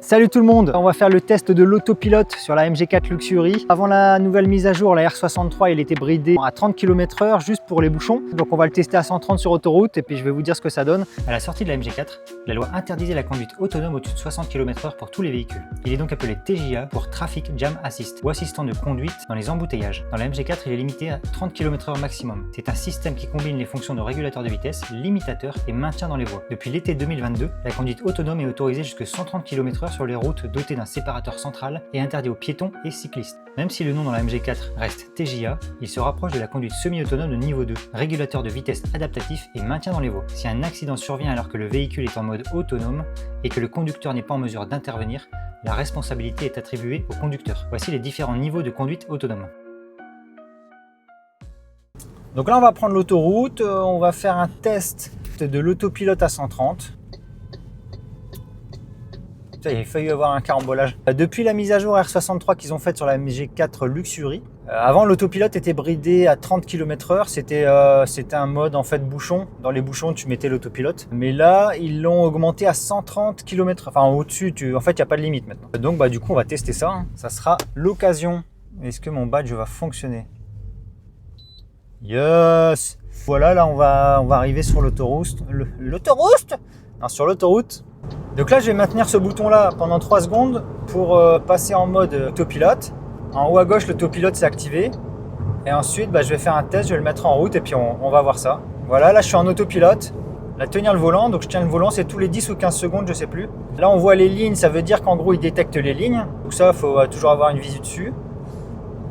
Salut tout le monde, on va faire le test de l'autopilote sur la MG4 Luxury. Avant la nouvelle mise à jour, la R63 il était bridé à 30 km/h juste pour les bouchons. Donc on va le tester à 130 sur autoroute et puis je vais vous dire ce que ça donne. À la sortie de la MG4, la loi interdisait la conduite autonome au-dessus de 60 km/h pour tous les véhicules. Il est donc appelé TJA pour Traffic Jam Assist ou assistant de conduite dans les embouteillages. Dans la MG4, il est limité à 30 km/h maximum. C'est un système qui combine les fonctions de régulateur de vitesse, limitateur et maintien dans les voies. Depuis l'été 2022, la conduite autonome est autorisée jusqu'à 130 km/h sur les routes dotées d'un séparateur central et interdit aux piétons et cyclistes. Même si le nom dans la MG4 reste TJA, il se rapproche de la conduite semi-autonome de niveau 2, régulateur de vitesse adaptatif et maintien dans les voies. Si un accident survient alors que le véhicule est en mode autonome et que le conducteur n'est pas en mesure d'intervenir, la responsabilité est attribuée au conducteur. Voici les différents niveaux de conduite autonome. Donc là on va prendre l'autoroute, on va faire un test de l'autopilote à 130. Il a failli avoir un carambolage. Depuis la mise à jour R63 qu'ils ont faite sur la MG4 Luxury, avant l'autopilote était bridé à 30 km/h, c'était un mode en fait bouchon. Dans les bouchons tu mettais l'autopilote. Mais là ils l'ont augmenté à 130 km/h, enfin au-dessus, en fait il n'y a pas de limite maintenant. Donc du coup on va tester ça, ça sera l'occasion. Est-ce que mon badge va fonctionner? Yes. Voilà, là on va arriver sur l'autoroute. Sur l'autoroute. Donc là je vais maintenir ce bouton là pendant 3 secondes pour passer en mode autopilote. En haut à gauche l'autopilote s'est activé. Et ensuite je vais faire un test, je vais le mettre en route et puis on va voir ça. Voilà, là je suis en autopilote. Là tenir le volant, donc je tiens le volant, c'est tous les 10 ou 15 secondes, je sais plus. Là on voit les lignes, ça veut dire qu'en gros il détecte les lignes. Donc ça, il faut toujours avoir une visu dessus.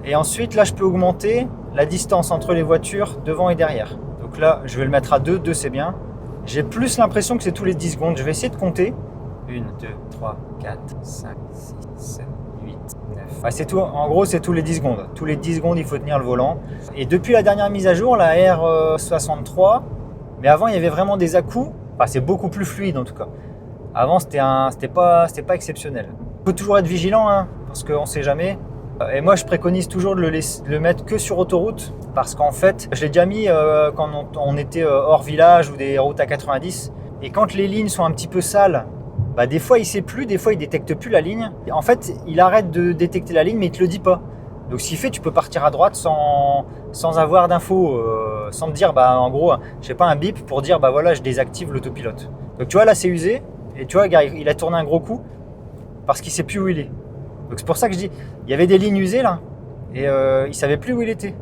Et ensuite là je peux augmenter la distance entre les voitures devant et derrière. Donc là je vais le mettre à 2, 2 c'est bien. J'ai plus l'impression que c'est tous les 10 secondes, je vais essayer de compter. 1, 2, 3, 4, 5, 6, 7, 8, 9. C'est tout, en gros c'est tous les 10 secondes. Tous les 10 secondes il faut tenir le volant. Et depuis la dernière mise à jour, la R63, mais avant il y avait vraiment des à-coups. Enfin c'est beaucoup plus fluide en tout cas. Avant c'était pas exceptionnel. Il faut toujours être vigilant parce qu'on ne sait jamais. Et moi je préconise toujours de le mettre que sur autoroute parce qu'en fait je l'ai déjà mis quand on était hors village ou des routes à 90 et quand les lignes sont un petit peu sales, des fois il sait plus, des fois il détecte plus la ligne. Et en fait il arrête de détecter la ligne mais il te le dit pas. Donc ce qui fait tu peux partir à droite sans avoir d'infos, sans te dire en gros je sais pas un bip pour dire voilà je désactive l'autopilote. Donc tu vois là c'est usé et tu vois il a tourné un gros coup parce qu'il sait plus où il est. Donc c'est pour ça que je dis, il y avait des lignes usées là, et il savait plus où il était.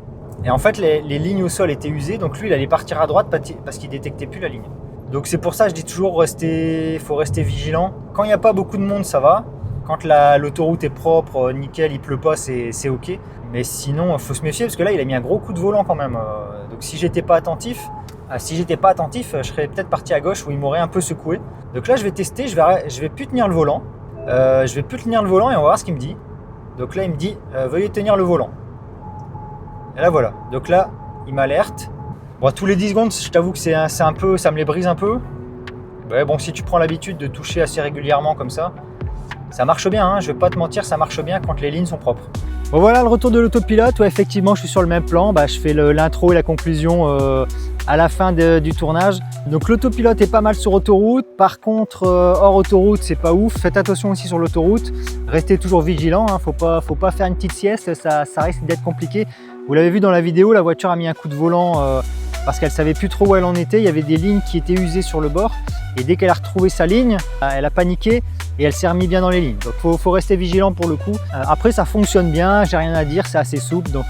Et en fait, les lignes au sol étaient usées, donc lui, il allait partir à droite parce qu'il détectait plus la ligne. Donc c'est pour ça que je dis toujours, faut rester vigilant. Quand il n'y a pas beaucoup de monde, ça va. Quand l'autoroute est propre, nickel, il pleut pas, c'est ok. Mais sinon, il faut se méfier parce que là, il a mis un gros coup de volant quand même. Donc si j'étais pas attentif, je serais peut-être parti à gauche où il m'aurait un peu secoué. Donc là, je vais tester, je vais plus tenir le volant. Je vais plus tenir le volant et on va voir ce qu'il me dit. Donc là il me dit veuillez tenir le volant. Et là voilà. Donc là il m'alerte. Bon, tous les 10 secondes je t'avoue que c'est un peu, ça me les brise un peu. Ouais, bon si tu prends l'habitude de toucher assez régulièrement comme ça marche bien, je vais pas te mentir, ça marche bien quand les lignes sont propres. Bon voilà le retour de l'autopilote, effectivement je suis sur le même plan, je fais l'intro et la conclusion à la fin du tournage. Donc l'autopilote est pas mal sur autoroute, par contre hors autoroute c'est pas ouf, faites attention aussi sur l'autoroute, restez toujours vigilant, faut pas faire une petite sieste, ça risque d'être compliqué. Vous l'avez vu dans la vidéo, la voiture a mis un coup de volant parce qu'elle savait plus trop où elle en était, il y avait des lignes qui étaient usées sur le bord et dès qu'elle a retrouvé sa ligne, elle a paniqué et elle s'est remis bien dans les lignes. Donc faut rester vigilant pour le coup. Après ça fonctionne bien, j'ai rien à dire, c'est assez souple, donc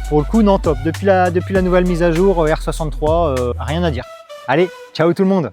pour le coup non top. Depuis la nouvelle mise à jour R63, rien à dire. Allez, ciao tout le monde!